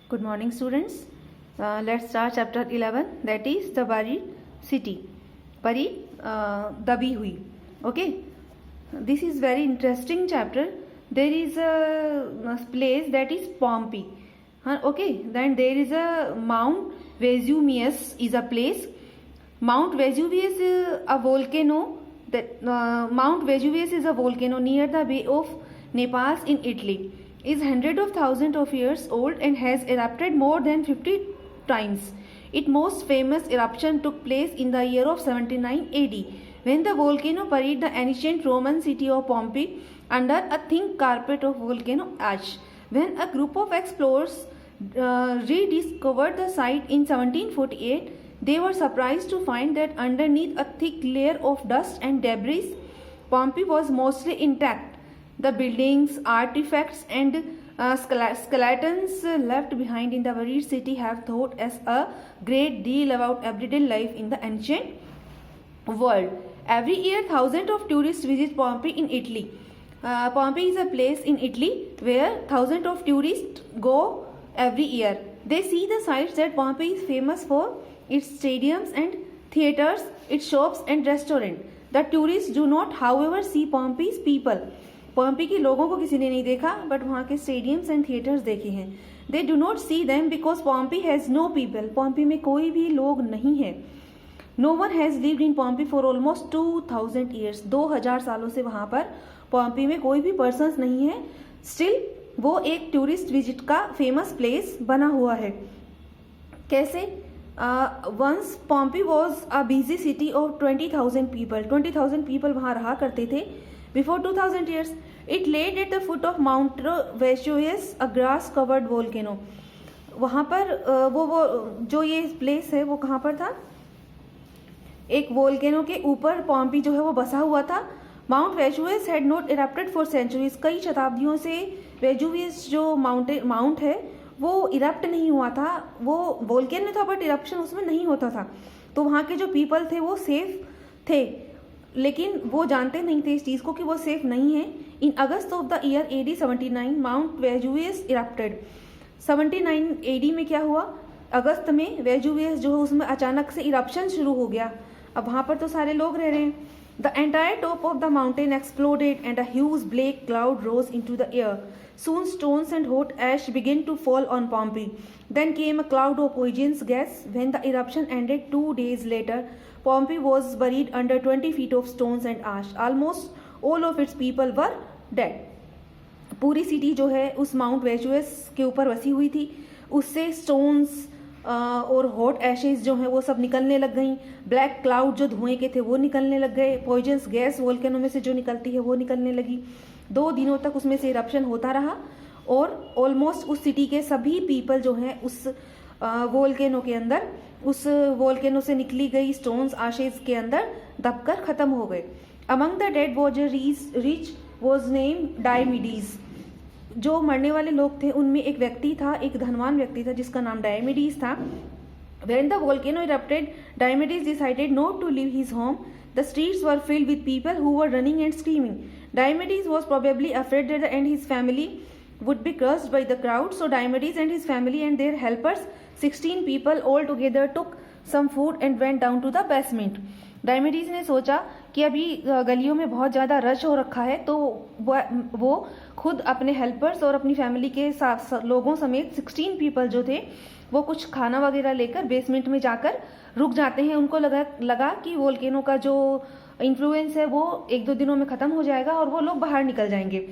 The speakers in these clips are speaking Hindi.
Good morning, students. Let's start chapter 11, that is the buried city. परी दबी हुई. Okay, this is very interesting chapter. There is a place that is Pompeii. Okay, then there is a Mount Vesuvius is a place. Mount Vesuvius is a volcano. Mount Vesuvius is a volcano near the Bay of Naples in Italy. Is hundreds of thousands of years old and has erupted more than 50 times. Its most famous eruption took place in the year of 79 AD when the volcano buried the ancient Roman city of Pompeii under a thin carpet of volcano ash. When a group of explorers rediscovered the site in 1748, they were surprised to find that underneath a thick layer of dust and debris, Pompeii was mostly intact. The buildings, artifacts and skeletons left behind in the buried city have taught us a great deal about everyday life in the ancient world. Every year, thousands of tourists visit Pompeii in Italy. Pompeii is a place in Italy where thousands of tourists go every year. They see the sights that Pompeii is famous for, its stadiums and theaters, its shops and restaurants. The tourists do not, however, see Pompeii's people. Pompeii के लोगों को किसी ने नहीं देखा, बट वहाँ के स्टेडियम्स एंड थिएटर्स देखे हैं. They do not see them because Pompeii has no people. Pompeii में कोई भी लोग नहीं है. No one has lived in Pompeii for almost 2000 years. 2000 सालों से वहाँ पर पॉम्पी में कोई भी पर्सनस नहीं है. स्टिल वो एक टूरिस्ट विजिट का फेमस प्लेस बना हुआ है. कैसे? Once Pompeii was a busy city of 20,000 people. 20,000 people वहाँ रहा करते थे. Before 2000 years, it laid at the foot of Mount Vesuvius, a grass-covered volcano. वहाँ पर वो जो ये प्लेस है वो कहाँ पर था? एक वोल्केनो के ऊपर पॉम्पी जो है वो बसा हुआ था. Mount Vesuvius had not erupted for centuries. कई शताब्दियों से वेजुवियस जो माउंट है वो इरप्ट नहीं हुआ था. वो वोल्केन में था बट इरप्शन उसमें नहीं होता था. तो वहाँ के जो पीपल थे वो सेफ थे, लेकिन वो जानते नहीं थे इस चीज़ को कि वो सेफ नहीं है. In August of the year AD 79 Mount Vesuvius erupted. 79 AD में क्या हुआ? अगस्त में वेजुवियस जो है उसमें अचानक से इरप्शन शुरू हो गया. अब वहाँ पर तो सारे लोग रह रहे हैं. The entire top of the mountain exploded and a huge black cloud rose into the air. Soon stones and hot ash began to fall on Pompeii. Then came a cloud of poisonous gas. When the eruption ended 2 days later, Pompeii was buried under 20 feet of stones and ash. Almost all of its people were dead. पूरी सिटी जो है उस माउंट वेजुवियस के ऊपर बसी हुई थी. उससे स्टोन्स और हॉट एशेज जो हैं वो सब निकलने लग गई. ब्लैक क्लाउड जो धुएं के थे वो निकलने लग गए. पॉइजनस गैस वोल्केनो में से जो निकलती है वो निकलने लगी. 2 दिनों तक उसमें से इरप्शन होता रहा और ऑलमोस्ट उस सिटी के सभी पीपल जो हैं उस वोल्केनो के अंदर, उस वोल्केनो से निकली गई स्टोन्स आशेज के अंदर दबकर खत्म हो गए. Among the dead was rich was name Diomedes. जो मरने वाले लोग थे उनमें एक व्यक्ति था, एक धनवान व्यक्ति था जिसका नाम डायमिडीज था. When the volcano erupted, Diomedes decided not to leave his home. The streets were filled with people who were running and screaming. Diomedes was probably afraid that his family would be crushed by the crowd. So Diomedes and his family and their helpers, 16 people all together, took some food and went down to the basement. डायमेडीज ने सोचा कि अभी गलियों में बहुत ज़्यादा रश हो रखा है, तो वो खुद अपने हेल्पर्स और अपनी फैमिली के लोगों समेत 16 पीपल जो थे वो कुछ खाना वगैरह लेकर बेसमेंट में जाकर रुक जाते हैं. उनको लगा कि वोल्केनो का जो इन्फ्लुएंस है वो 1-2 दिनों में ख़त्म हो जाएगा और वो लोग बाहर निकल जाएंगे.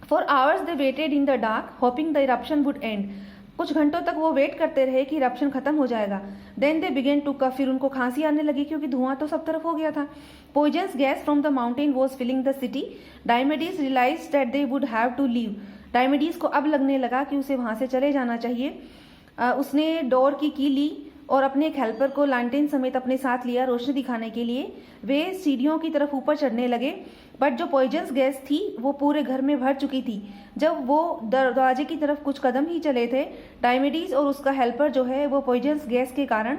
For hours they waited in the dark hopping the eruption would and. कुछ घंटों तक वो वेट करते रहे कि इरप्शन खत्म हो जाएगा. देन दे बिगेन टू कफ. फिर उनको खांसी आने लगी क्योंकि धुआं तो सब तरफ हो गया था. Poisonous gas from the mountain was filling the city. Diomedes realise that they would have to leave. Diomedes को अब लगने लगा कि उसे वहां से चले जाना चाहिए. उसने डोर की ली और अपने एक हेल्पर को लैंटेन समेत अपने साथ लिया रोशनी दिखाने के लिए. वे सीढ़ियों की तरफ ऊपर चढ़ने लगे, बट जो पॉइजनस गैस थी वो पूरे घर में भर चुकी थी. जब वो दरवाजे की तरफ कुछ कदम ही चले थे, डायमेडीज और उसका हेल्पर जो है वो पॉइजनस गैस के कारण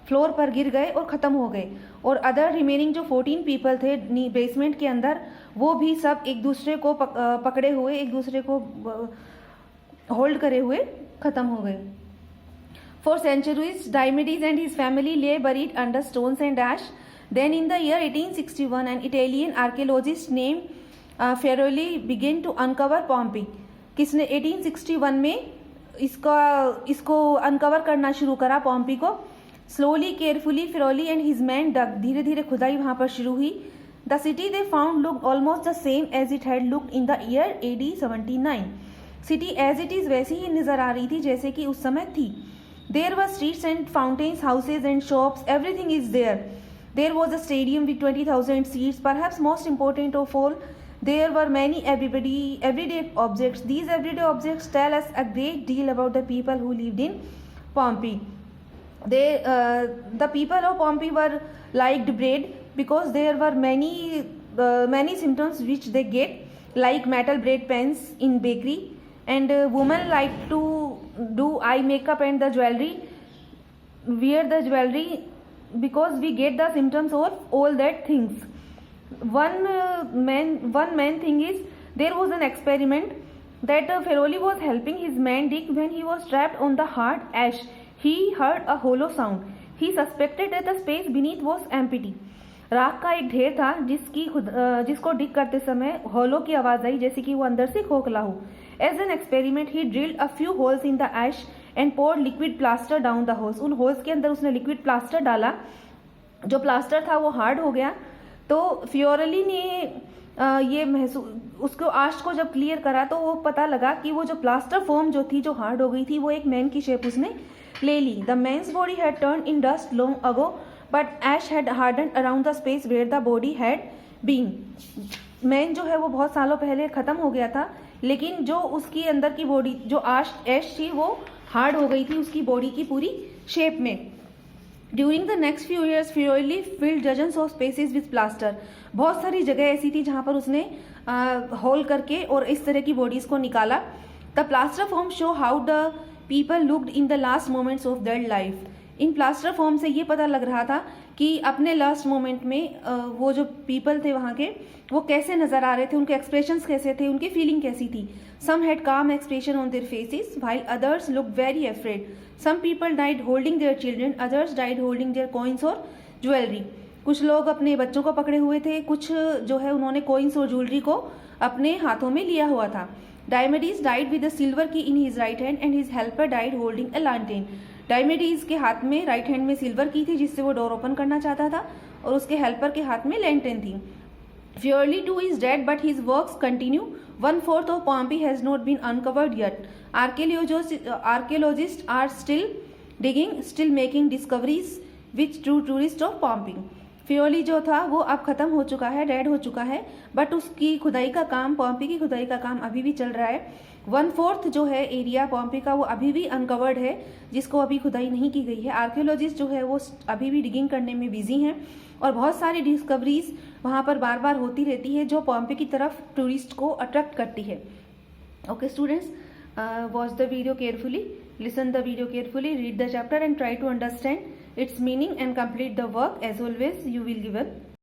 फ्लोर पर गिर गए और ख़त्म हो गए. और अदर रिमेनिंग जो 14 पीपल थे बेसमेंट के अंदर, वो भी सब एक दूसरे को पकड़े हुए, एक दूसरे को होल्ड करे हुए खत्म हो गए। For centuries, Diomedes and his family lay buried under stones and ash. Then in the year 1861, an Italian archaeologist named Ferroli began to uncover Pompeii. किसने 1861 में इसको अनकवर करना शुरू करा पॉम्पी को। Slowly carefully Fiorelli and his man dug, धीरे धीरे खुदाई वहां पर शुरू हुई। The city they found looked almost the same as it had looked in the year AD 79। City as it is वैसी ही नजर आ रही थी जैसे कि उस समय थी। There were streets and fountains, houses and shops, everything is there. There was a stadium with 20,000 seats, perhaps most important of all, there were many everyday objects. These everyday objects tell us a great deal about the people who lived in Pompeii. The people of Pompeii were liked bread because there were many symptoms which they get, like metal bread pans in bakery, and women like to do eye makeup and the jewelry, wear the jewelry because we get the symptoms of all that things. One main thing is there was an experiment that Ferroli was helping his man dig. When he was trapped on the hard ash, he heard a hollow sound. He suspected that the space beneath was empty. राख का एक ढेर था जिसको डिग करते समय हॉलो की आवाज आई, जैसे कि वो अंदर से खोखला हो। As an experiment, he drilled a few holes in the ash and poured liquid plaster down the holes. उन होल्स के अंदर उसने लिक्विड प्लास्टर डाला, जो प्लास्टर था वो हार्ड हो गया। तो फियोरली ने ये महसूस उसको आश को जब क्लियर करा तो वो पता लगा कि वो जो प्लास्टर फॉर्म जो थी, जो हार्ड हो गई थी, वो एक मैन की शेप उसने ले ली। The man's body had turn in dust long ago but ash had hardened around the space where the body had been. Man जो है वो बहुत सालों पहले खत्म हो गया था, लेकिन जो उसकी अंदर की बॉडी जो ऐश थी वो हार्ड हो गई थी उसकी बॉडी की पूरी शेप में। During the next few years Fiorelli filled dozens of spaces with plaster. बहुत सारी जगह ऐसी थी जहां पर उसने होल करके और इस तरह की बॉडीज को निकाला। The plaster form show how the people looked in the last moments of their life. In plaster form से ये पता लग रहा था कि अपने लास्ट मोमेंट में वो जो पीपल थे वहाँ के वो कैसे नजर आ रहे थे, उनके एक्सप्रेशंस कैसे थे, उनकी फीलिंग कैसी थी। Some had calm expression on their faces while others looked very afraid. Some people died holding their children, others died holding their coins और ज्वेलरी। कुछ लोग अपने बच्चों को पकड़े हुए थे, कुछ जो है उन्होंने कॉइन्स और ज्वेलरी को अपने हाथों में लिया हुआ था। Diomedes died with the silver key in his right hand and his helper died holding a lantern. Diomedes के हाथ में राइट हैंड में सिल्वर की थी जिससे वो डोर ओपन करना चाहता था, और उसके हेल्पर के हाथ में लैंटेन थी। Fiorelli too is dead, but his works continue. 1/4 of Pompeii has not been uncovered yet. Archaeologists are still digging, still making discoveries which drew tourists of Pompeii. फियोली जो था वो अब खत्म हो चुका है, डेड हो चुका है, बट उसकी खुदाई का काम, पॉम्पी की खुदाई का काम अभी भी चल रहा है। 1/4 जो है एरिया पॉम्पी का वो अभी भी अनकवर्ड है, जिसको अभी खुदाई नहीं की गई है। आर्कियोलॉजिस्ट जो है वो अभी भी डिगिंग करने में बिजी हैं, और बहुत सारी डिस्कवरीज वहाँ पर बार बार होती रहती है जो पॉम्पी की तरफ टूरिस्ट को अट्रैक्ट करती है। Okay students, watch the video carefully, listen the video carefully, read the chapter and try to understand its meaning and complete the work. As always, you will given